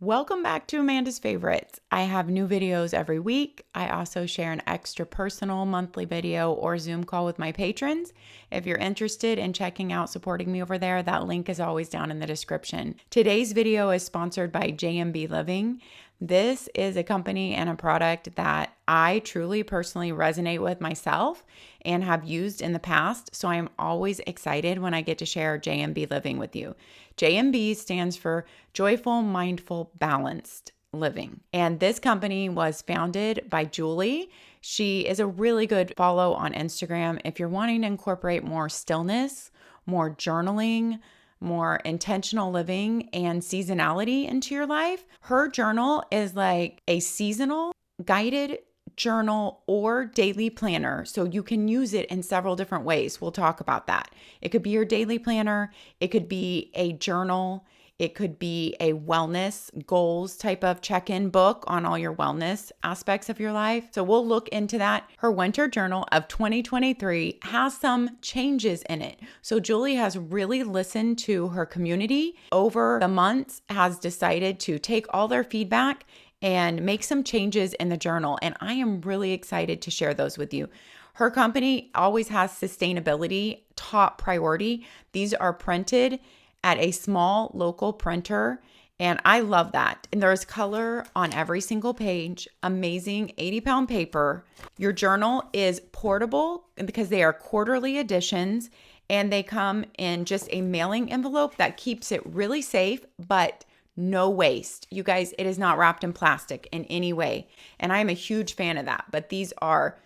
Welcome back to Amanda's Favorites. I have new videos every week. I also share an extra personal monthly video or Zoom call with my patrons. If you're interested in checking out supporting me over there, that link is always down in the description. Today's video is sponsored by JMB Living. This is a company and a product that I truly personally resonate with myself and have used in the past, so I'm always excited when I get to share JMB Living with you. JMB stands for Joyful, Mindful, Balanced Living. And this company was founded by Julie. She is a really good follow on Instagram if you're wanting to incorporate more stillness, more journaling, more intentional living and seasonality into your life. Her journal is like a seasonal guided journal or daily planner. So you can use it in several different ways. We'll talk about that. It could be your daily planner. It could be a journal. It could be a wellness goals type of check-in book on all your wellness aspects of your life. So we'll look into that. Her winter journal of 2023 has some changes in it. So Julie has really listened to her community over the months, has decided to take all their feedback and make some changes in the journal. And I am really excited to share those with you. Her company always has sustainability top priority. These are printed at a small local printer, and I love that. And there's color on every single page, amazing 80-pound paper. Your journal is portable because they are quarterly editions, and they come in just a mailing envelope that keeps it really safe, but no waste. You guys, it is not wrapped in plastic in any way, and I'm a huge fan of that. But these are,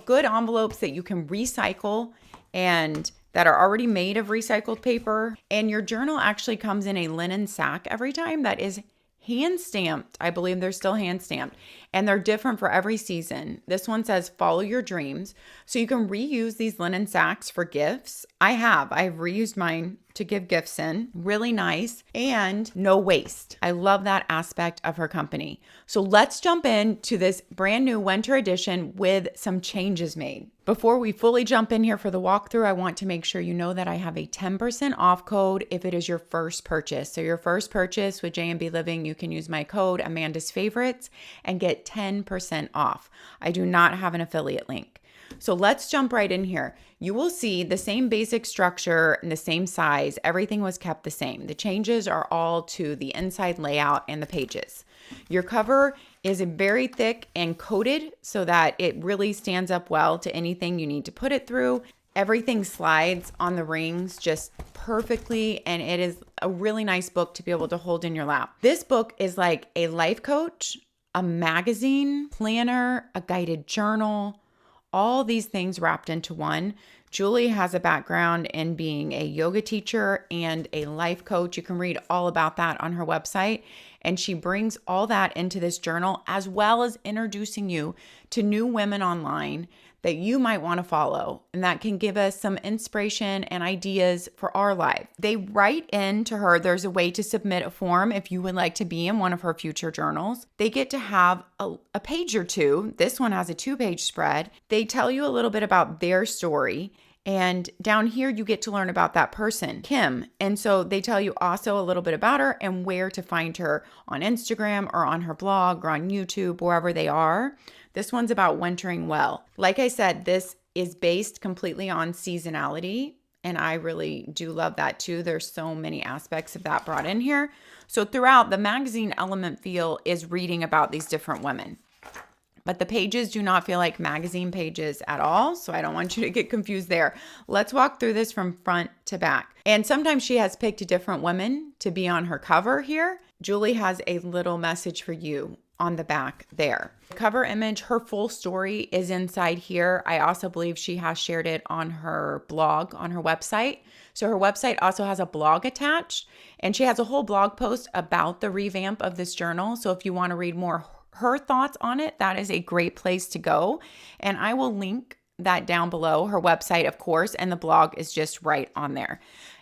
good envelopes that you can recycle and that are already made of recycled paper. And your journal actually comes in a linen sack every time that is hand stamped. I believe they're still hand stamped, and they're different for every season. This one says follow your dreams. So you can reuse these linen sacks for gifts. I've reused mine to give gifts in. Really nice and no waste. I love that aspect of her company. So let's jump into this brand new winter edition with some changes made. Before we fully jump in here for the walkthrough, I want to make sure you know that I have a 10% off code if it is your first purchase. So your first purchase with JMB Living, you can use my code Amandasfavorites and get 10% off. I do not have an affiliate link. So let's jump right in here. You will see the same basic structure and the same size. Everything was kept the same. The changes are all to the inside layout and the pages. Your cover is very thick and coated so that it really stands up well to anything you need to put it through. Everything slides on the rings just perfectly, and it is a really nice book to be able to hold in your lap. This book is like a life coach, a magazine, planner, a guided journal, all these things wrapped into one. Julie has a background in being a yoga teacher and a life coach. You can read all about that on her website. And she brings all that into this journal, as well as introducing you to new women online that you might want to follow, and that can give us some inspiration and ideas for our life. They write in to her. There's a way to submit a form if you would like to be in one of her future journals. They get to have a page or two. This one has a 2-page spread. They tell you a little bit about their story. And down here, you get to learn about that person, Kim. And so they tell you also a little bit about her and where to find her on Instagram or on her blog or on YouTube, wherever they are. This one's about wintering well. Like I said, this is based completely on seasonality, and I really do love that too. There's so many aspects of that brought in here. So throughout, the magazine element feel is reading about these different women. But the pages do not feel like magazine pages at all, so I don't want you to get confused there. Let's walk through this from front to back. And sometimes she has picked different women to be on her cover here. Julie has a little message for you on the back there. The cover image, her full story is inside here. I also believe she has shared it on her blog, on her website. So her website also has a blog attached, and she has a whole blog post about the revamp of this journal. So if you want to read more her thoughts on it, that is a great place to go. And I will link that down below, her website, of course, and the blog is just right on there.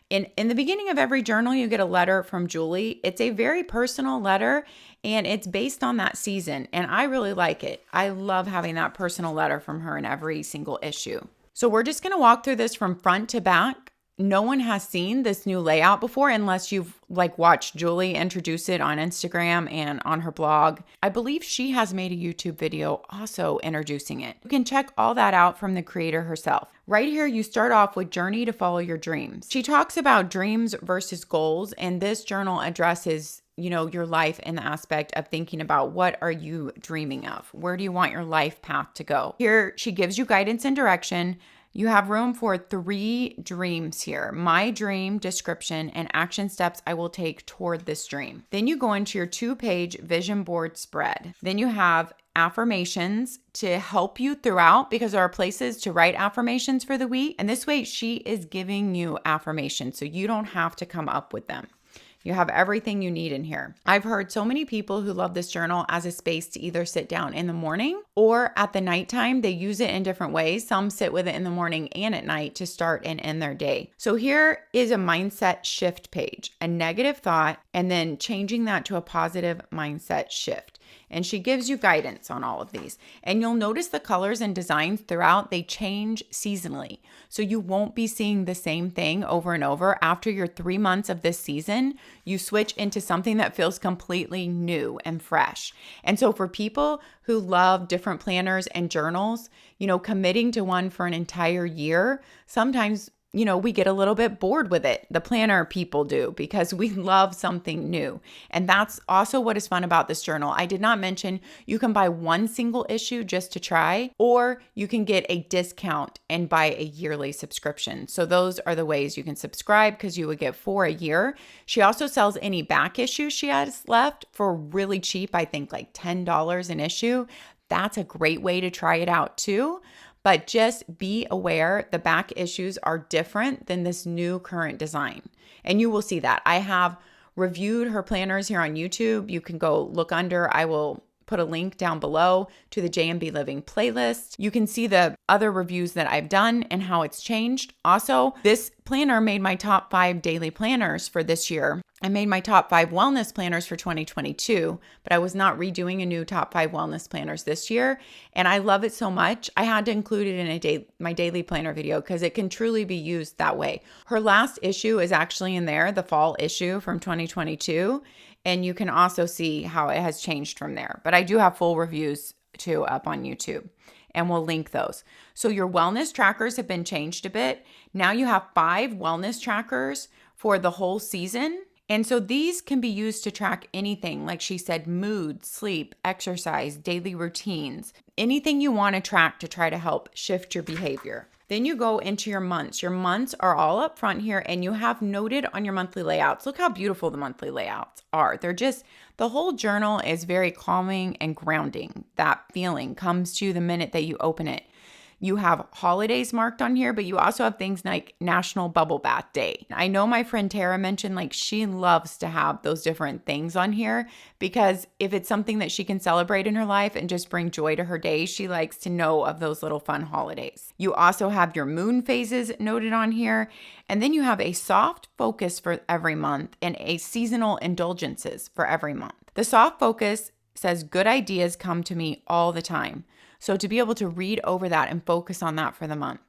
In the beginning of every journal, you get a letter from Julie. It's a very personal letter, and it's based on that season, and I really like it. I love having that personal letter from her in every single issue. So we're just going to walk through this from front to back. no one has seen this new layout before unless you've like watched Julie introduce it on Instagram and on her blog. I believe she has made a YouTube video also introducing it. You can check all that out from the creator herself. Right here, you start off with Journey to Follow Your Dreams. She talks about dreams versus goals, and this journal addresses your life in the aspect of thinking about what are you dreaming of? Where do you want your life path to go? Here, she gives you guidance and direction. You have room for 3 dreams here. My dream, description, and action steps I will take toward this dream. Then you go into your 2-page vision board spread. Then you have affirmations to help you throughout, because there are places to write affirmations for the week. And this way she is giving you affirmations so you don't have to come up with them. You have everything you need in here. I've heard so many people who love this journal as a space to either sit down in the morning or at the nighttime. They use it in different ways. Some sit with it in the morning and at night to start and end their day. So here is a mindset shift page, a negative thought, and then changing that to a positive mindset shift. And she gives you guidance on all of these. And you'll notice the colors and designs throughout, they change seasonally. So you won't be seeing the same thing over and over. After your 3 months of this season, you switch into something that feels completely new and fresh. And so for people who love different planners and journals, committing to one for an entire year, sometimes we get a little bit bored with it. The planner people do, because we love something new. And that's also what is fun about this journal. I did not mention you can buy one single issue just to try, or you can get a discount and buy a yearly subscription. So those are the ways you can subscribe, because you would get 4 a year. She also sells any back issues she has left for really cheap. I think like $10 an issue. That's a great way to try it out too. But just be aware the back issues are different than this new current design. And you will see that. I have reviewed her planners here on YouTube. You can go look under. I will put a link down below to the JMB Living playlist. You can see the other reviews that I've done and how it's changed. Also, this planner made my top 5 daily planners for this year. I made my top 5 wellness planners for 2022, but I was not redoing a new top 5 wellness planners this year. And I love it so much. I had to include it in my daily planner video because it can truly be used that way. Her last issue is actually in there, the fall issue from 2022. And you can also see how it has changed from there. But I do have full reviews too up on YouTube, and we'll link those. So your wellness trackers have been changed a bit. Now you have 5 wellness trackers for the whole season. And so these can be used to track anything, like she said, mood, sleep, exercise, daily routines, anything you want to track to try to help shift your behavior. Then you go into your months. Your months are all up front here, and you have noted on your monthly layouts. Look how beautiful the monthly layouts are. The whole journal is very calming and grounding. That feeling comes to you the minute that you open it. You have holidays marked on here, but you also have things like National Bubble Bath Day. I know my friend Tara mentioned she loves to have those different things on here, because if it's something that she can celebrate in her life and just bring joy to her day, she likes to know of those little fun holidays. You also have your moon phases noted on here, and then you have a soft focus for every month and a seasonal indulgences for every month. The soft focus says good ideas come to me all the time. So to be able to read over that and focus on that for the month.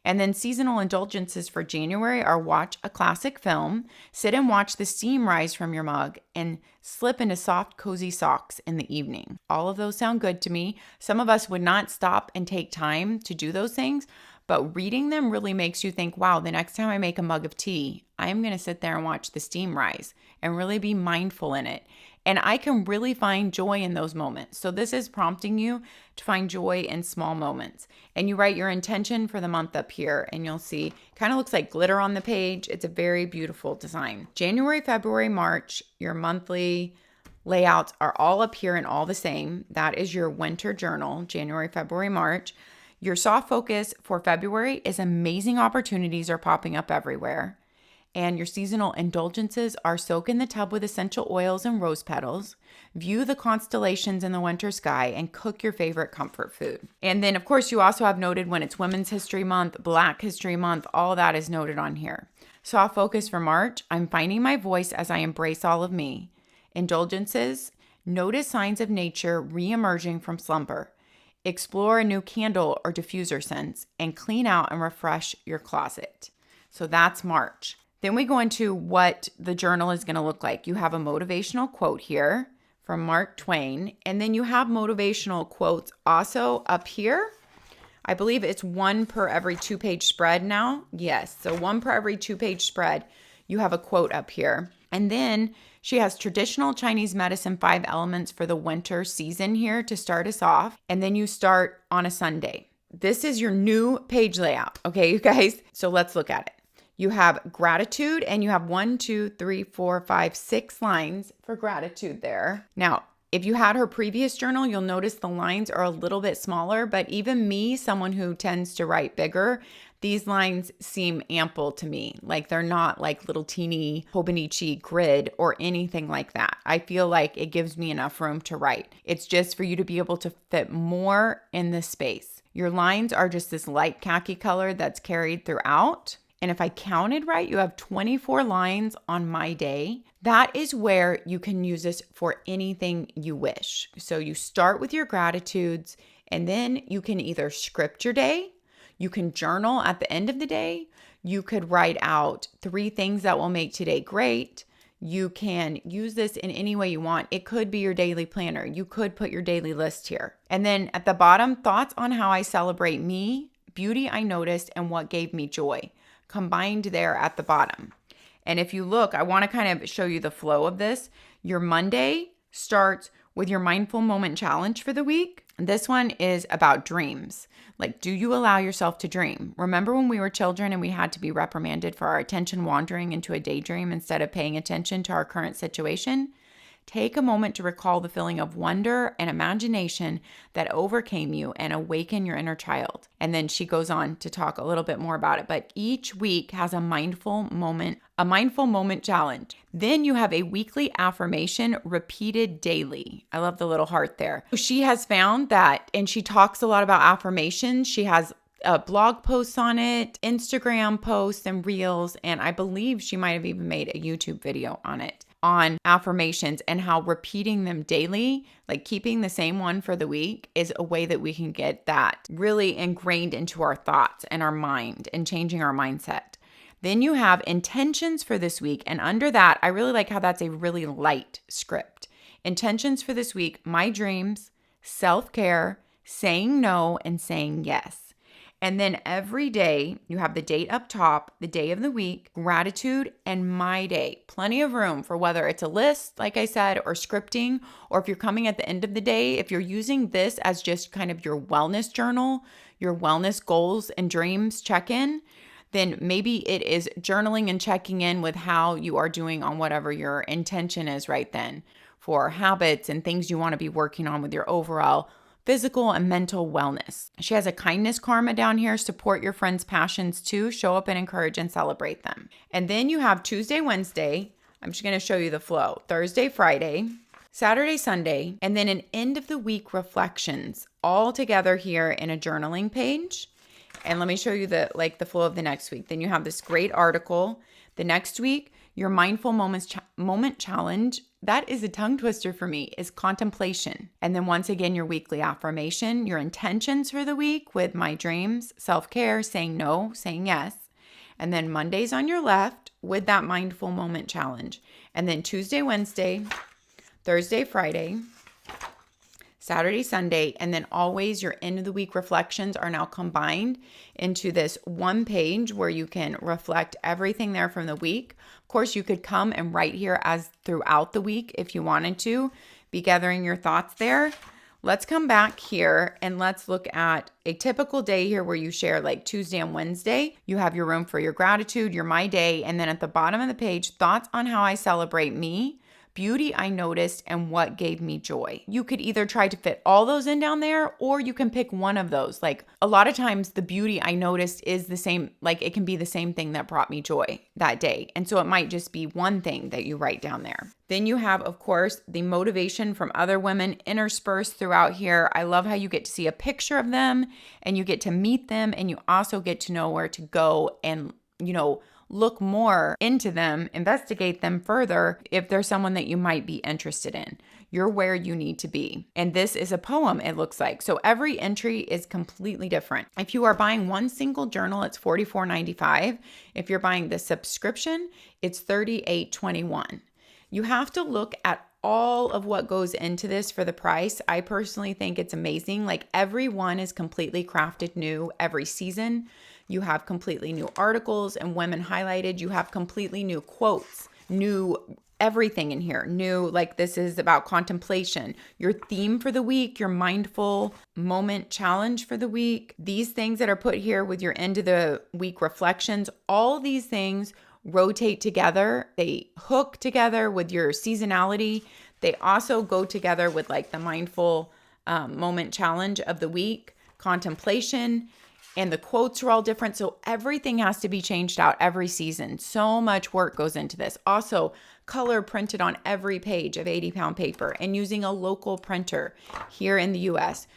And then seasonal indulgences for January are watch a classic film, sit and watch the steam rise from your mug, and slip into soft, cozy socks in the evening. All of those sound good to me. Some of us would not stop and take time to do those things, but reading them really makes you think, wow, the next time I make a mug of tea, I'm going to sit there and watch the steam rise and really be mindful in it. And I can really find joy in those moments. So this is prompting you to find joy in small moments. And you write your intention for the month up here, and you'll see, kind of looks like glitter on the page. It's a very beautiful design. January, February, March, your monthly layouts are all up here and all the same. That is your winter journal, January, February, March. Your soft focus for February is amazing opportunities are popping up everywhere. And your seasonal indulgences are soak in the tub with essential oils and rose petals, view the constellations in the winter sky, and cook your favorite comfort food. And then, of course, you also have noted when it's Women's History Month, Black History Month, all that is noted on here. Soft focus for March, I'm finding my voice as I embrace all of me. Indulgences, notice signs of nature re-emerging from slumber. Explore a new candle or diffuser scents, and clean out and refresh your closet. So that's March. Then we go into what the journal is going to look like. You have a motivational quote here from Mark Twain, and then you have motivational quotes also up here. I believe it's 1 per every 2-page spread now. Yes, so 1 per every 2-page spread. You have a quote up here. And then she has traditional Chinese medicine 5 elements for the winter season here to start us off. And then you start on a Sunday. This is your new page layout. Okay, you guys? So let's look at it. You have gratitude, and you have 1, 2, 3, 4, 5, 6 lines for gratitude there. Now, if you had her previous journal, you'll notice the lines are a little bit smaller, but even me, someone who tends to write bigger, these lines seem ample to me. Like they're not like little teeny Hobonichi grid or anything like that. I feel like it gives me enough room to write. It's just for you to be able to fit more in this space. Your lines are just this light khaki color that's carried throughout. And if I counted right, you have 24 lines on my day. That is where you can use this for anything you wish. So you start with your gratitudes, and then you can either script your day, you can journal at the end of the day, you could write out 3 things that will make today great. You can use this in any way you want. It could be your daily planner. You could put your daily list here. And then at the bottom, thoughts on how I celebrate me, beauty I noticed, and what gave me joy, combined there at the bottom. And if you look, I want to kind of show you the flow of this. Your Monday starts with your mindful moment challenge for the week. This one is about dreams. Like, do you allow yourself to dream? Remember when we were children and we had to be reprimanded for our attention wandering into a daydream instead of paying attention to our current situation? Take a moment to recall the feeling of wonder and imagination that overcame you and awaken your inner child. And then she goes on to talk a little bit more about it. But each week has a mindful moment challenge. Then you have a weekly affirmation repeated daily. I love the little heart there. She has found that, and she talks a lot about affirmations. She has blog posts on it, Instagram posts and reels, and I believe she might have even made a YouTube video on it, on affirmations and how repeating them daily, like keeping the same one for the week, is a way that we can get that really ingrained into our thoughts and our mind and changing our mindset. Then you have intentions for this week. And under that, I really like how that's a really light script. Intentions for this week: my dreams, self-care, saying no, and saying yes. And then every day you have the date up top, the day of the week, gratitude, and my day. Plenty of room for whether it's a list, like I said, or scripting, or if you're coming at the end of the day, if you're using this as just kind of your wellness journal, your wellness goals and dreams check-in, then maybe it is journaling and checking in with how you are doing on whatever your intention is right then for habits and things you want to be working on with your overall physical and mental wellness. She has a kindness karma down here. Support your friends' passions too. Show up and encourage and celebrate them. And then you have Tuesday, Wednesday. I'm just going to show you the flow. Thursday, Friday, Saturday, Sunday, and then an end of the week reflections all together here in a journaling page. And let me show you the flow of the next week. Then you have this great article. The next week, your mindful moment challenge. That is a tongue twister for me, is contemplation. And then once again, your weekly affirmation, your intentions for the week with my dreams, self-care, saying no, saying yes. And then Mondays on your left with that mindful moment challenge. And then Tuesday, Wednesday, Thursday, Friday, Saturday, Sunday, and then always your end of the week reflections are now combined into this one page where you can reflect everything there from the week. Of course, you could come and write here as throughout the week if you wanted to, be gathering your thoughts there. Let's come back here and let's look at a typical day here where you share like Tuesday and Wednesday. You have your room for your gratitude, your my day, and then at the bottom of the page, thoughts on how I celebrate me, beauty I noticed, and what gave me joy. You could either try to fit all those in down there, or you can pick one of those. Like a lot of times the beauty I noticed is the same, like it can be the same thing that brought me joy that day. And so it might just be one thing that you write down there. Then you have, of course, the motivation from other women interspersed throughout here. I love how you get to see a picture of them and you get to meet them, and you also get to know where to go and, look more into them, investigate them further if there's someone that you might be interested in. You're where you need to be. And this is a poem, it looks like. So every entry is completely different. If you are buying one single journal, it's $44.95. If you're buying the subscription, it's $38.21. You have to look at all of what goes into this for the price. I personally think it's amazing. Like every one is completely crafted new every season. You have completely new articles and women highlighted. You have completely new quotes, new everything in here. New, like this is about contemplation, your theme for the week, your mindful moment challenge for the week. These things that are put here with your end of the week reflections, all these things rotate together. They hook together with your seasonality. They also go together with like the mindful moment challenge of the week, contemplation, and the quotes are all different. So everything has to be changed out every season. So much work goes into this. Also, color printed on every page of 80-pound paper and using a local printer here in the US,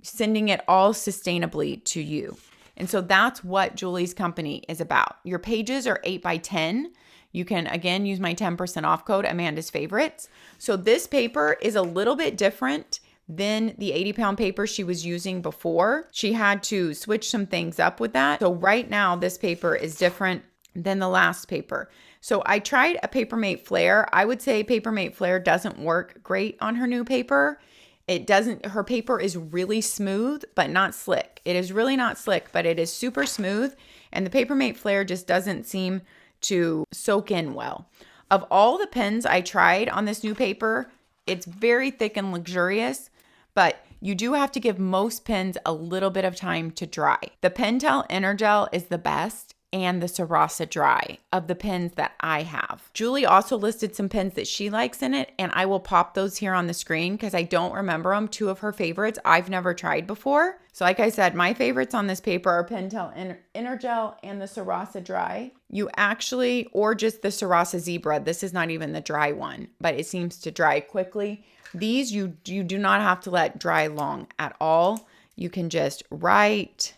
sending it all sustainably to you. And so that's what Julie's company is about. Your pages are 8 by 10. You can, again, use my 10% off code, Amandasfavorites. So this paper is a little bit different than the 80-pound paper she was using before. She had to switch some things up with that. So right now, this paper is different than the last paper. So I tried a Papermate Flare. I would say Papermate Flare doesn't work great on her new paper. It doesn't, her paper is really smooth, but not slick. It is really not slick, but it is super smooth. And the Papermate Flare just doesn't seem to soak in well. Of all the pens I tried on this new paper, it's very thick and luxurious, but you do have to give most pens a little bit of time to dry. The Pentel Energel is the best, and the Sarasa Dry of the pens that I have. Julie also listed some pens that she likes in it, and I will pop those here on the screen because I don't remember them. Two of her favorites I've never tried before. So like I said, my favorites on this paper are Pentel Energel and the Sarasa Dry. You actually, or just the Sarasa Zebra. This is not even the dry one, but it seems to dry quickly. These you do not have to let dry long at all. You can just write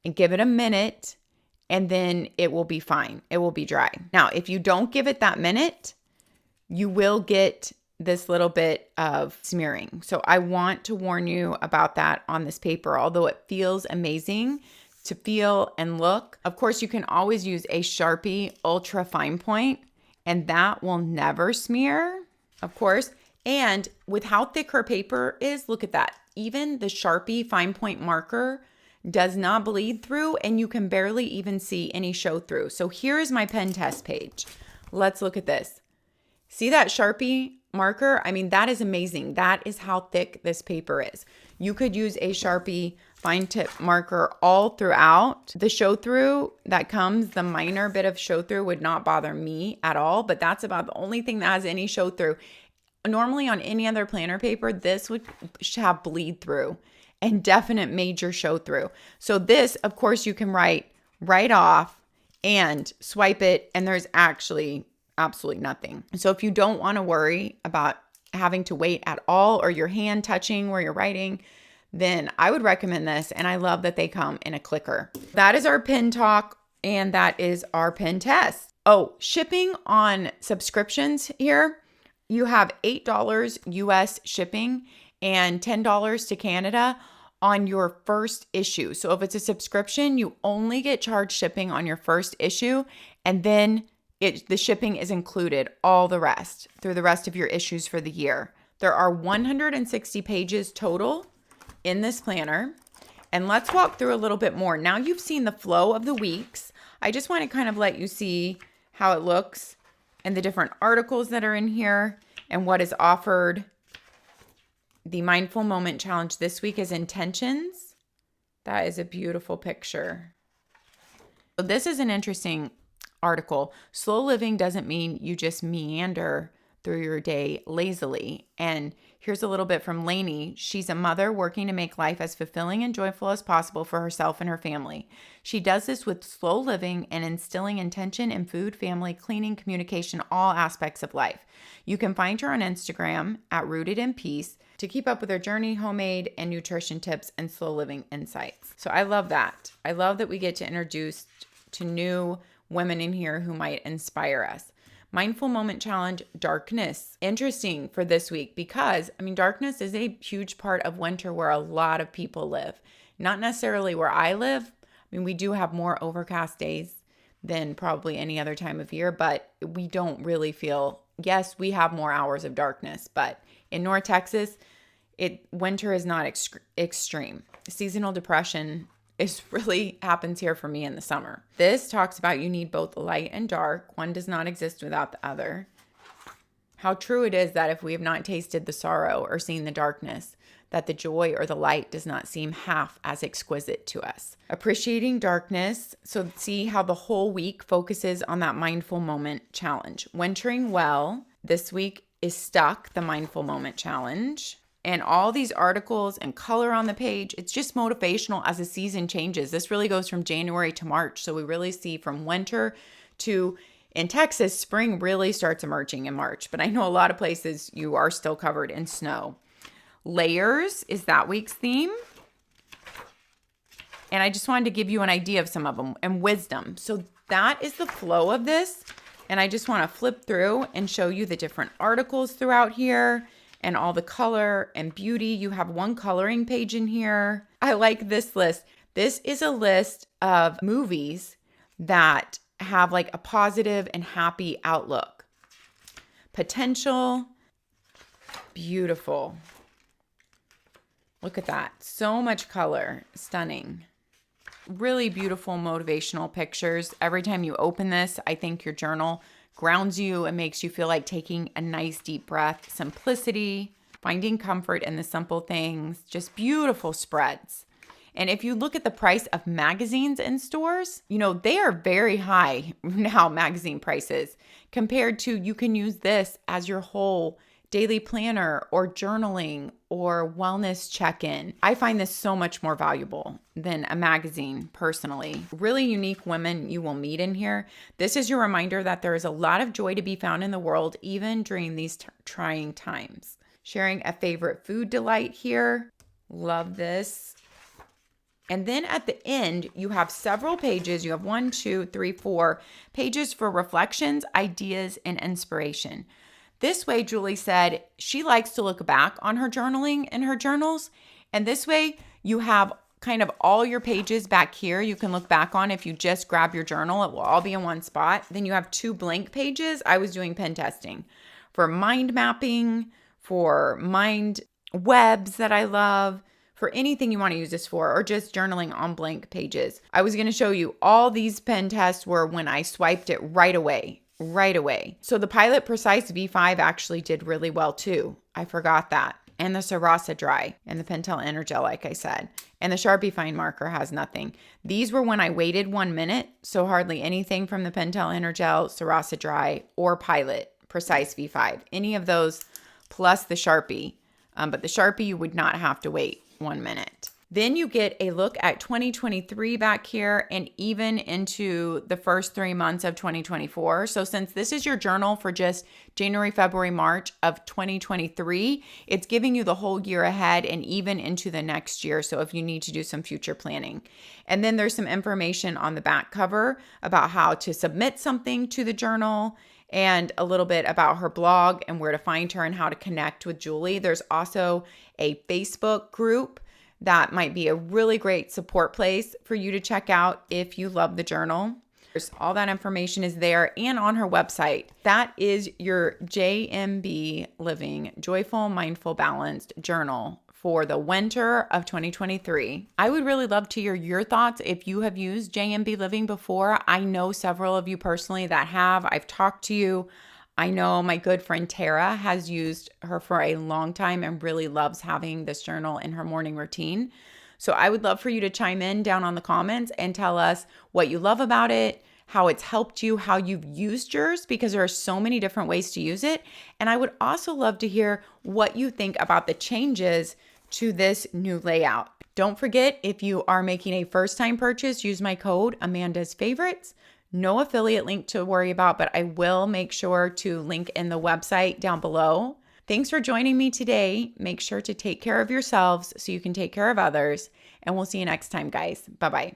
and give it a minute, and then it will be fine. It will be dry. Now, if you don't give it that minute, you will get this little bit of smearing. So I want to warn you about that on this paper, although it feels amazing to feel and look. Of course, you can always use a Sharpie Ultra Fine Point, and that will never smear, of course. And with how thick her paper is, look at that. Even the Sharpie Fine Point marker does not bleed through, and you can barely even see any show through. So here is my pen test page. Let's look at this. See that Sharpie marker? I mean, that is amazing. That is how thick this paper is. You could use a Sharpie fine tip marker all throughout. The show through that comes, the minor bit of show through would not bother me at all, but that's about the only thing that has any show through. Normally on any other planner paper, this would have bleed through and definite major show through. So this, of course, you can write right off and swipe it, and there's actually absolutely nothing. So if you don't want to worry about having to wait at all or your hand touching where you're writing, then I would recommend this. And I love that they come in a clicker. That is our pen talk, and that is our pen test. Oh, shipping on subscriptions here. You have $8 US shipping and $10 to Canada on your first issue. So if it's a subscription, you only get charged shipping on your first issue, and then the shipping is included all the rest through the rest of your issues for the year. There are 160 pages total in this planner, and let's walk through a little bit more. Now you've seen the flow of the weeks. I just want to kind of let you see how it looks and the different articles that are in here and what is offered. The Mindful Moment Challenge this week is Intentions. That is a beautiful picture. So this is an interesting article. Slow living doesn't mean you just meander through your day lazily. And here's a little bit from Lainey. She's a mother working to make life as fulfilling and joyful as possible for herself and her family. She does this with slow living and instilling intention in food, family, cleaning, communication, all aspects of life. You can find her on Instagram at Rooted in Peace to keep up with her journey, homemade, and nutrition tips and slow living insights. So I love that. I love that we get to introduce to new women in here who might inspire us. Mindful moment challenge, darkness. Interesting for this week because, darkness is a huge part of winter where a lot of people live. Not necessarily where I live. We do have more overcast days than probably any other time of year, but we don't really feel, yes, we have more hours of darkness, but in North Texas, winter is not extreme. Seasonal depression really happens here for me in the summer. This talks about you need both light and dark. One does not exist without the other. How true it is that if we have not tasted the sorrow or seen the darkness, that the joy or the light does not seem half as exquisite to us. Appreciating darkness. So see how the whole week focuses on that mindful moment challenge. Wintering well. This week is Stuck, the mindful moment challenge. And all these articles and color on the page, it's just motivational as the season changes. This really goes from January to March. So we really see from winter to, in Texas, spring really starts emerging in March. But I know a lot of places you are still covered in snow. Layers is that week's theme. And I just wanted to give you an idea of some of them. And wisdom. So that is the flow of this. And I just want to flip through and show you the different articles throughout here. And all the color and beauty. You have one coloring page in here. I like this list. This is a list of movies that have like a positive and happy outlook. Potential. Beautiful. Look at that. So much color. Stunning. Really beautiful motivational pictures. Every time you open this, I think your journal grounds you and makes you feel like taking a nice deep breath. Simplicity, finding comfort in the simple things, just beautiful spreads. And if you look at the price of magazines in stores, they are very high now, magazine prices, compared to you can use this as your whole daily planner or journaling or wellness check-in. I find this so much more valuable than a magazine personally. Really unique women you will meet in here. This is your reminder that there is a lot of joy to be found in the world, even during these trying times. Sharing a favorite food delight here. Love this. And then at the end, you have several pages. You have 1, 2, 3, 4 pages for reflections, ideas, and inspiration. This way, Julie said, she likes to look back on her journaling in her journals. And this way, you have kind of all your pages back here you can look back on. If you just grab your journal, it will all be in one spot. Then you have 2 blank pages. I was doing pen testing for mind mapping, for mind webs that I love, for anything you want to use this for, or just journaling on blank pages. I was going to show you all these pen tests were when I swiped it right away. So the Pilot Precise V5 actually did really well too. I forgot that. And the Sarasa Dry and the Pentel Energel, like I said. And the Sharpie Fine Marker has nothing. These were when I waited 1 minute. So hardly anything from the Pentel Energel, Sarasa Dry, or Pilot Precise V5. Any of those plus the Sharpie. But the Sharpie, you would not have to wait 1 minute. Then you get a look at 2023 back here and even into the first 3 months of 2024. So since this is your journal for just January, February, March of 2023, it's giving you the whole year ahead and even into the next year. So if you need to do some future planning. And then there's some information on the back cover about how to submit something to the journal and a little bit about her blog and where to find her and how to connect with Julie. There's also a Facebook group that might be a really great support place for you to check out if you love the journal. All that information is there and on her website. That is your JMB Living Joyful, Mindful, Balanced journal for the winter of 2023. I would really love to hear your thoughts if you have used JMB Living before. I know several of you personally that have. I've talked to you. I know my good friend Tara has used her for a long time and really loves having this journal in her morning routine. So I would love for you to chime in down on the comments and tell us what you love about it, how it's helped you, how you've used yours, because there are so many different ways to use it. And I would also love to hear what you think about the changes to this new layout. Don't forget, if you are making a first-time purchase, use my code Amandasfavorites. No affiliate link to worry about, but I will make sure to link in the website down below. Thanks for joining me today. Make sure to take care of yourselves so you can take care of others. And we'll see you next time, guys. Bye-bye.